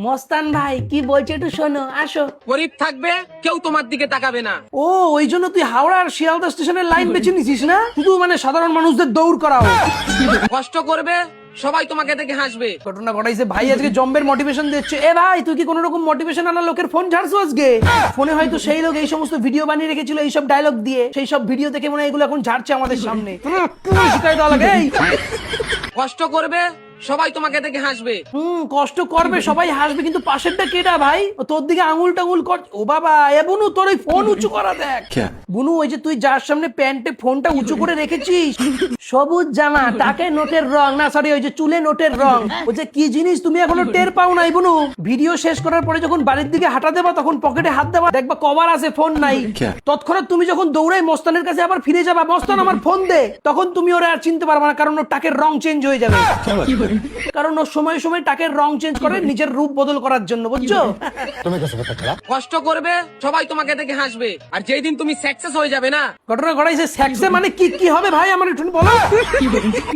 মস্তান ভাই কি বলছে একটু শোনো, আসো। গরিব থাকবে কেউ তোমার দিকে তাকাবে না। ও ওই জন্য তুই হাওড়া আর শিয়ালদা স্টেশনের লাইন বেছে নিছিস না, শুধু মানে সাধারণ মানুষদের দৌড় করাও। কষ্ট করবে সবাই তোমাকে দেখে হাসবে। ঘটনা ঘটাইছে ভাই, আজকে জম্বের মোটিভেশন দিচ্ছে। এ ভাই তুই কি কোন রকম মোটিভেশন আনা লোকের ফোন ঝাড়ছো আজকে? ফোনে হয়তো সেই লোক এই সমস্ত ভিডিও বানিয়ে রেখেছিল এইসব ডায়লগ দিয়ে, সেই সব ভিডিও দেখে মনে হয় এগুলো এখন ঝাড়ছে আমাদের সামনে। শিখাই দেওয়া লাগে। এই কষ্ট করবে সবাই তোমাকে দেখে হাসবে। কষ্ট করবে সবাই হাসবে, কিন্তু পাশেরটা কেটা ভাই? ও তোর দিকে আঙুল টাঙুল কর। ও বাবা, এ বুনু তোর ওই ফোন উঁচু করা দেখ। বুনু ওই যে তুই যার সামনে প্যান্টে ফোনটা উঁচু করে রেখেছিস, সবুজ জামা, টাকে নোটের রং, না সরি ওই যে চুলে নোটের রং, ও যে কি জিনিস তুমি এখনো টের পাও নাই বুনু। ভিডিও শেষ করার পরে যখন বাড়ির দিকে হাঁটা দেবা তখন পকেটে হাত দেবা, দেখবা কভার আছে ফোন নাই। তৎক্ষণাৎ তুমি যখন দৌড়াই মস্তানের কাছে আবার ফিরে যাবা, মস্তান আমার ফোন দে, তখন তুমি ওরা আর চিনতে পারবা না, কারণ ওর টাকের রং চেঞ্জ হয়ে যাবে। কারণ ও সময় সময় টাকের রং চেঞ্জ করে নিজের রূপ বদল করার জন্য, বুঝছো? কষ্ট করবে সবাই তোমাকে দেখে হাসবে, আর যেই দিন তুমি সাকসেস হয়ে যাবে না। ঘটনা ঘটাইছে স্যাক্সে মানে কি কি হবে ভাই আমার একটু বলো।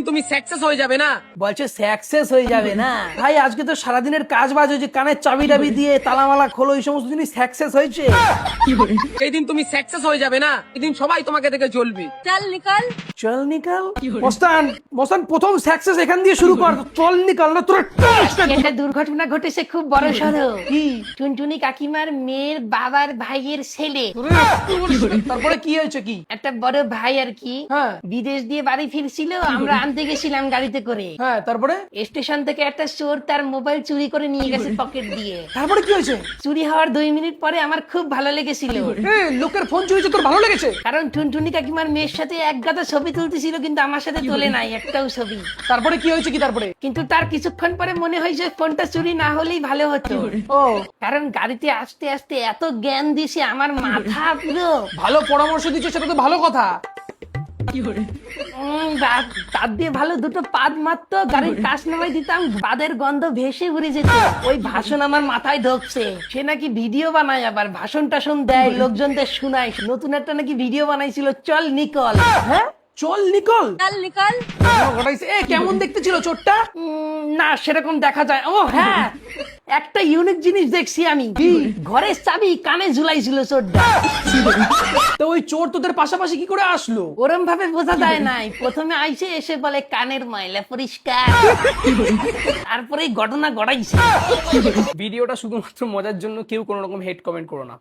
তুমি সাকসেস হয়ে যাবে না। বলছে সাকসেস হয়ে যাবে না ভাই, আজকে তো সারাদিনের কাজ বাজ হয়েছে, কানের চাবি টাবি দিয়ে তালামালা খোলো, এই সমস্ত জিনিস সাকসেস হয়েছে। যেই দিন তুমি সাকসেস হয়ে যাবে না, সেদিন সবাই তোমাকে দেখে জ্বলবে। চল নিকল। চল নিকাল। মস্তান মস্তান প্রথম সাকসেস এখান দিয়ে শুরু কর। চল নিকাল না তোর। একটা দুর্ঘটনা ঘটেছে খুব বড় সড়ো। কি? টুনটুনি কাকিমার মেয়ের বাবার ভাইয়ের ছেলে, তারপরে কি হয়েছে কি? একটা বড় ভাই আর কি, হ্যাঁ বিদেশ দিয়ে বাড়ি ফিরছিল, আমরা আনতে গেছিলাম গাড়িতে করে। হ্যাঁ তারপরে? স্টেশন থেকে একটা চোর তার মোবাইল চুরি করে নিয়ে গেছে পকেট দিয়ে। তারপরে কি হয়েছে? চুরি হওয়ার 2 মিনিট পরে আমার খুব ভালো লেগেছিল, লোকের ফোন চুরিছে তোর ভালো লেগেছে? কারণ টুনটুনি কাকিমার মেয়ের সাথে এক গাদা ছবি তুলতেছিল, কিন্তু আমার সাথে তোলে নাই একটাও ছবি। তারপরে কি হয়েছে কি? তারপরে? কিন্তু তার কিছুক্ষণ পরে মনে হয় যে ফোনটা চুরি না হলেই ভালো হতো। ও কারণ গাড়িতে আসতে আসতে এত জ্ঞান দিছে আমার মাথা পুরো। ভালো পরামর্শ দিচ্ছে, সেটা তো ভালো কথা। তার দিয়ে ভালো দুটো পাদ মারতো, গাড়ির কাজ নামাই দিতাম, পাদের গন্ধ ভেসে উড়ে যেত। ওই ভাষণ আমার মাথায় ঢুকছে, সে নাকি ভিডিও বানায়, আবার ভাষণ টাষণ দেয়, লোকজনদের শোনায়। নতুন একটা নাকি ভিডিও বানাইছিল, চল নিকল। হ্যাঁ চল নিকল। চল নিকল। ঘটাইছে। এ কেমন দেখতে ছিল চোরটা? না সেরকম দেখা যায়। ও হ্যাঁ, একটা ইউনিক জিনিস দেখছি আমি, ঘরের চাবি কানে ঝুলাইছিল চোরটা। তো ওই চোর তোদের পাশাপাশি কি করে আসলো? ওরম ভাবে বোঝা যায় নাই, প্রথমে আইসে এসে বলে কানের ময়লা পরিষ্কার, তারপরে ঘটনা ঘটাইছে। ভিডিওটা শুধুমাত্র মজার জন্য, কেউ কোনো রকম হেড কমেন্ট করো না।